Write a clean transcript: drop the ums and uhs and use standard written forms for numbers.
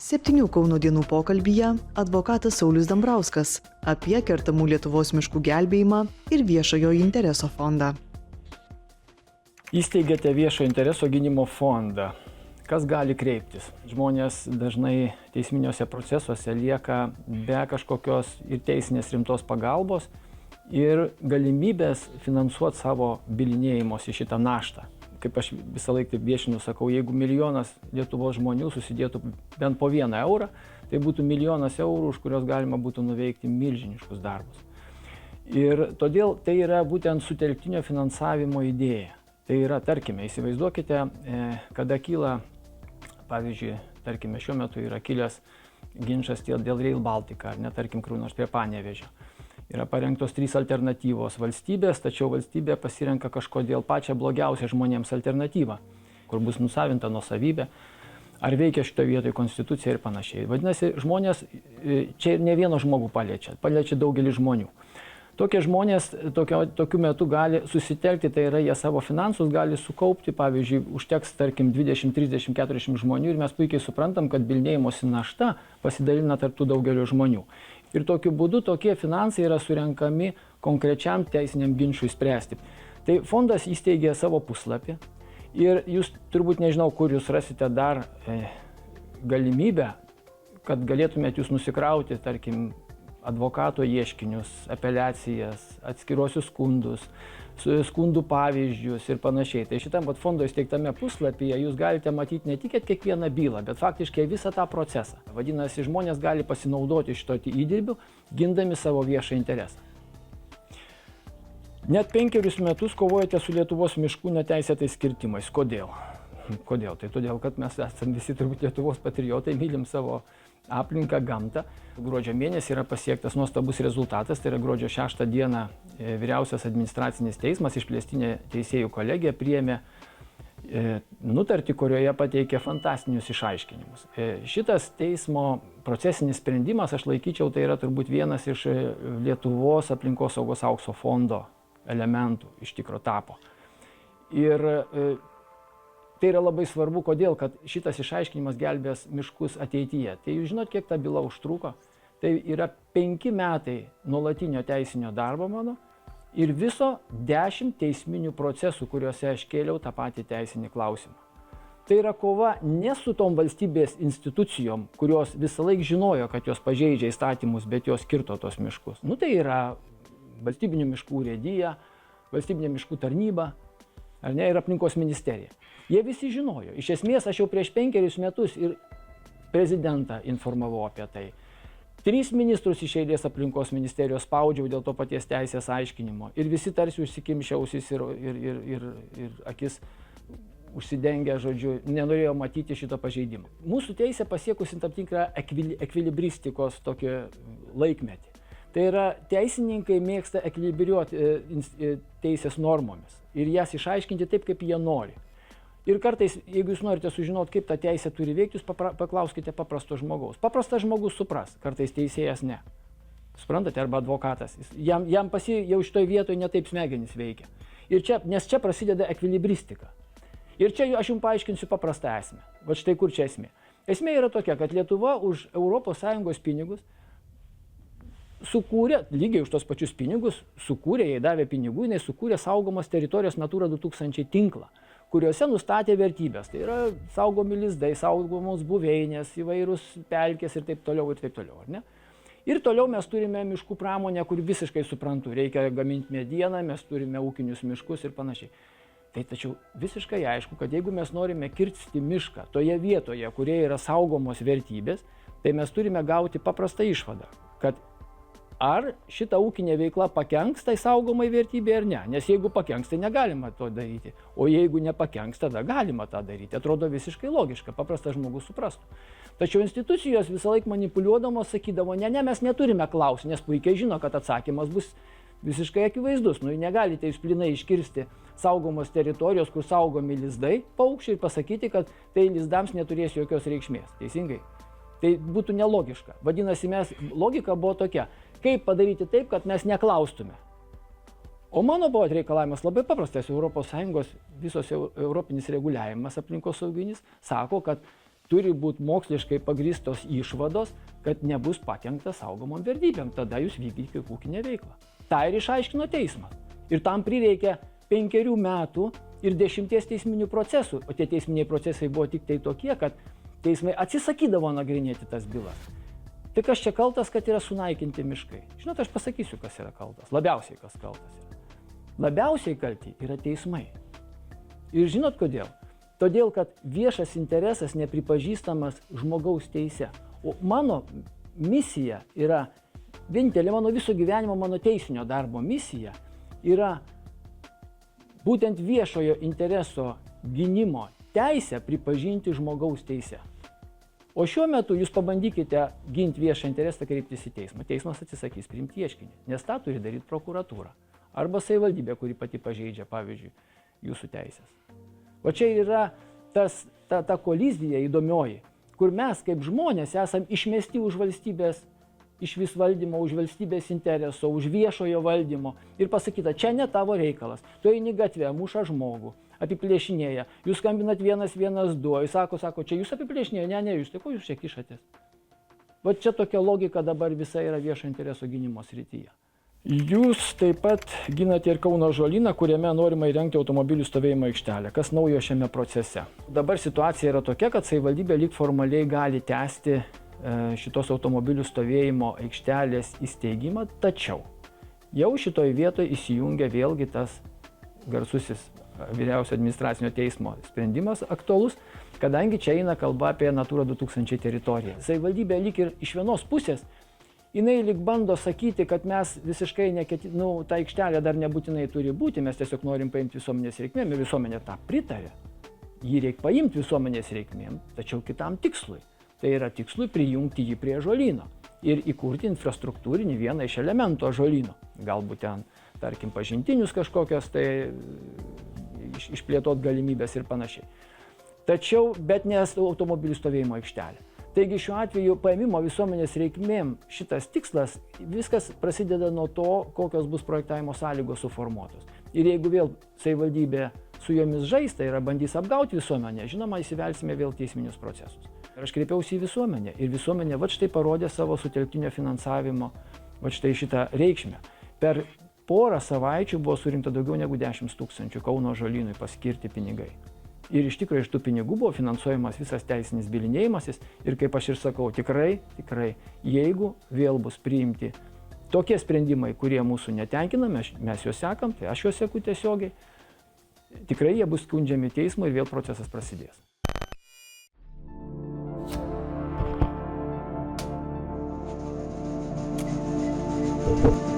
7 Kauno dienų pokalbyje advokatas Saulius Dambrauskas apie kertamų Lietuvos miškų gelbėjimą ir viešojo intereso fondą. Įsteigėte viešo intereso gynimo fondą. Kas gali kreiptis? Žmonės dažnai teisminiuose procesuose lieka be kažkokios ir teisinės rimtos pagalbos ir galimybės finansuoti savo bylinėjimosi šitą naštą. Kaip aš visą laiką viešinu sakau, jeigu milijonas Lietuvos žmonių susidėtų bent po 1 eurą, tai būtų milijonas eurų, už kurios galima būtų nuveikti milžiniškus darbus. Ir todėl tai yra būtent sutelktinio finansavimo idėja. Tai yra, tarkime, įsivaizduokite, kada kyla, pavyzdžiui, tarkime, šiuo metu yra kilęs ginčas dėl Rail Baltica, ar ne, tarkim, kur nors prie Panevėžio. Yra parengtos 3 alternatyvos valstybės, tačiau valstybė pasirenka kažkodėl pačią blogiausią žmonėms alternatyvą, kur bus nusavinta nuosavybė, ar veikia šitoje vietoje konstitucija ir panašiai. Vadinasi, žmonės čia ir ne vieno žmogų paliečia daugelį žmonių. Tokie žmonės tokiu metu gali susitelkti, tai yra jie savo finansus gali sukaupti, pavyzdžiui, užteks tarkim 20, 30, 40 žmonių ir mes puikiai suprantam, kad bylinėjimosi našta pasidalina tarp tų daugelio žmonių. Ir tokiu būdu tokie finansai yra surenkami konkrečiam teisiniam ginčui spręsti. Tai fondas įsteigė savo puslapį ir jūs turbūt nežinau, kur jūs rasite dar galimybę, kad galėtumėte jūs nusikrauti, tarkim, advokato ieškinius, apeliacijas, atskiruosius skundus, skundų pavyzdžius ir panašiai. Tai šitam fondo įsteigtame puslapyje jūs galite matyti ne tik kiekvieną bylą, bet faktiškai visą tą procesą. Vadinasi, žmonės gali pasinaudoti šito įdirbiu, gindami savo viešą interesą. Net 5 metus kovojate su Lietuvos miškų neteisėtais kirtimais. Kodėl? Kodėl? Tai todėl, kad mes esame visi turbūt Lietuvos patriotai, mylim savo aplinką, gamtą. Gruodžio mėnesį yra pasiektas nuostabus rezultatas, tai yra gruodžio 6 dieną Vyriausias administracinis teismas, išplėstinė teisėjų kolegija priėmė nutartį, kurioje pateikė fantastinius išaiškinimus. Šitas teismo procesinis sprendimas, aš laikyčiau, tai yra turbūt vienas iš Lietuvos aplinkosaugos aukso fondo elementų iš tikro tapo. Ir tai yra labai svarbu, kodėl, kad šitas išaiškinimas gelbės miškus ateityje. Tai jūs žinot, kiek ta byla užtruko? Tai yra 5 metai nuolatinio teisinio darbo mano ir viso 10 teisminių procesų, kuriuose aš kėliau tą patį teisinį klausimą. Tai yra kova ne su tom valstybės institucijom, kurios visą laiką žinojo, kad jos pažeidžia įstatymus, bet jos kirto tos miškus. Tai yra valstybinių miškų urėdija, valstybinė miškų tarnyba, ar ne, ir aplinkos ministerija. Jie visi žinojo. Iš esmės, aš jau prieš 5 metus ir prezidentą informavau apie tai. 3 ministrus iš eilės aplinkos ministerijos spaudžiau dėl to paties teisės aiškinimo. Ir visi tarsi užsikimšę ausis ir akis užsidengę, žodžiu, nenorėjo matyti šito pažeidimo. Mūsų teisė pasiekusi tam tikrą ekvilibristikos tokį laikmetį. Tai yra, teisininkai mėgsta ekvilibriuoti teisės normomis ir jas išaiškinti taip, kaip jie nori. Ir kartais, jeigu jūs norite sužinoti, kaip ta teisė turi veikti, jūs paklauskite paprasto žmogaus. Paprastas žmogus supras, kartais teisėjas ne. Suprantate, arba advokatas. Jam jau šitoj vietoje netaip smegenys veikia. Nes čia prasideda ekvilibristika. Ir čia aš jums paaiškinsiu paprastą esmę. Va štai kur čia esmė. Esmė yra tokia, kad Lietuva už ES pinigus sukūrė, lygiai už tos pačius pinigus, jai davė pinigų, jinai sukūrė saugomos teritorijos Natura 2000 tinklą, kuriuose nustatė vertybės. Tai yra saugomi lizdai, saugomos buveinės, įvairūs pelkės ir taip toliau, ar ne? Ir toliau mes turime miškų pramonę, kur visiškai suprantu, reikia gaminti medieną, mes turime ūkinius miškus ir panašiai. Tai tačiau visiškai aišku, kad jeigu mes norime kirsti mišką toje vietoje, kurie yra saugomos vertybės, tai mes turime gauti paprastą išvadą, kad ar šita ūkinė veikla pakenks tai saugomai vertybė ar ne. Nes jeigu pakenks, tai negalima to daryti. O jeigu nepakenks, tada galima tą daryti. Atrodo visiškai logiška, paprastas žmogus suprastų. Tačiau institucijos visą laiką manipuliuodamos sakydavo, ne, mes neturime klausti, nes puikiai žino, kad atsakymas bus visiškai akivaizdus. Negalite jūs plinai iškirsti saugomos teritorijos, kur saugomi lizdai, paukščiai ir pasakyti, kad tai lizdams neturės jokios reikšmės. Teisingai? Tai būtų nelogiška. Vadinasi, logika buvo tokia, kaip padaryti taip, kad mes neklaustume. O mano buvo reikalavimas labai paprastas. ES visos europinis reguliavimas aplinkosauginis sako, kad turi būti moksliškai pagrįstos išvados, kad nebus pakenkta saugomom vertybėm, tada jūs vykdykite ūkinę veiklą. Ta ir išaiškino teismas. Ir tam prireikė 5 metų ir 10 teisminių procesų, o tie teisminiai procesai buvo tik tai tokie, kad teismai atsisakydavo nagrinėti tas bylas. Tai kas čia kaltas, kad yra sunaikinti miškai? Žinot, aš pasakysiu, kas yra kaltas. Labiausiai kas kaltas yra. Labiausiai kalti yra teismai. Ir žinot kodėl? Todėl, kad viešas interesas nepripažįstamas žmogaus teise. O mano misija yra, vienintelė mano viso gyvenimo, mano teisinio darbo misija yra būtent viešojo intereso gynimo teisę pripažinti žmogaus teise. O šiuo metu jūs pabandykite ginti viešą interesą, kreiptis į teismą. Teismas atsisakys priimti ieškinį, nes tą turi daryti prokuratūra. Arba savivaldybė, kuri pati pažeidžia, pavyzdžiui, jūsų teisės. O čia yra ta kolizija įdomioji, kur mes kaip žmonės esam išmesti už valstybės, iš vis valdymo, už valstybės intereso, už viešojo valdymo ir pasakyta, čia ne tavo reikalas, tu eini gatvę, muša žmogų, apiplėšinėja, jūs skambinat 112, jis sako, čia jūs apiplėšinėja, ne, jūs, tai ko jūs čia kišatės? Va čia tokia logika dabar visa yra viešo intereso gynimo srityje. Jūs taip pat ginate ir Kauno ąžuolyną, kuriame norima įrengti automobilių stovėjimo aikštelę. Kas naujo šiame procese? Dabar situacija yra tokia, kad savivaldybė lyg formaliai gali tęsti šitos automobilių stovėjimo aikštelės įsteigimą, tačiau jau šitoj vietoje įsijungia vėlgi tas garsusis vyriausio administracinio teismo sprendimas aktualus, kadangi čia eina kalba apie Natura 2000 teritoriją. Savivaldybė lyg ir iš vienos pusės, jinai lyg bando sakyti, kad mes visiškai ta aikštelė dar nebūtinai turi būti, mes tiesiog norim paimti visuomenės reikmėm ir visuomenė tą pritarė. Jį reikia paimti visuomenės reikmėm, tačiau kitam tikslui. Tai yra tikslui prijungti jį prie ąžuolyno ir įkurti infrastruktūrinį vieną iš elementų ąžuolyno. Galbūt ten, tarkim, pažintinius kažkokios, tai išplėtot galimybės ir panašiai. Tačiau, bet ne automobilių stovėjimo aikštelė. Taigi šiuo atveju paėmimo visuomenės reikmėm šitas tikslas, viskas prasideda nuo to, kokios bus projektavimo sąlygos suformuotos. Ir jeigu vėl savivaldybė su jomis žais, tai yra bandys apgauti visuomenę, žinoma, įsivelsime vėl teisminius procesus. Ir aš kreipiausi į visuomenę ir visuomenė va štai parodė savo sutelktinio finansavimo, va štai šitą reikšmę. Per porą savaičių buvo surinkta daugiau negu 10 000 Kauno ąžuolynui paskirti pinigai. Ir iš tikrųjų iš tų pinigų buvo finansuojamas visas teisinis bylinėjimasis ir kaip aš ir sakau, tikrai, jeigu vėl bus priimti tokie sprendimai, kurie mūsų netenkina, mes juos sekam, tai aš juos seku tiesiogiai, tikrai jie bus skundžiami teismui ir vėl procesas prasidės. Thank you.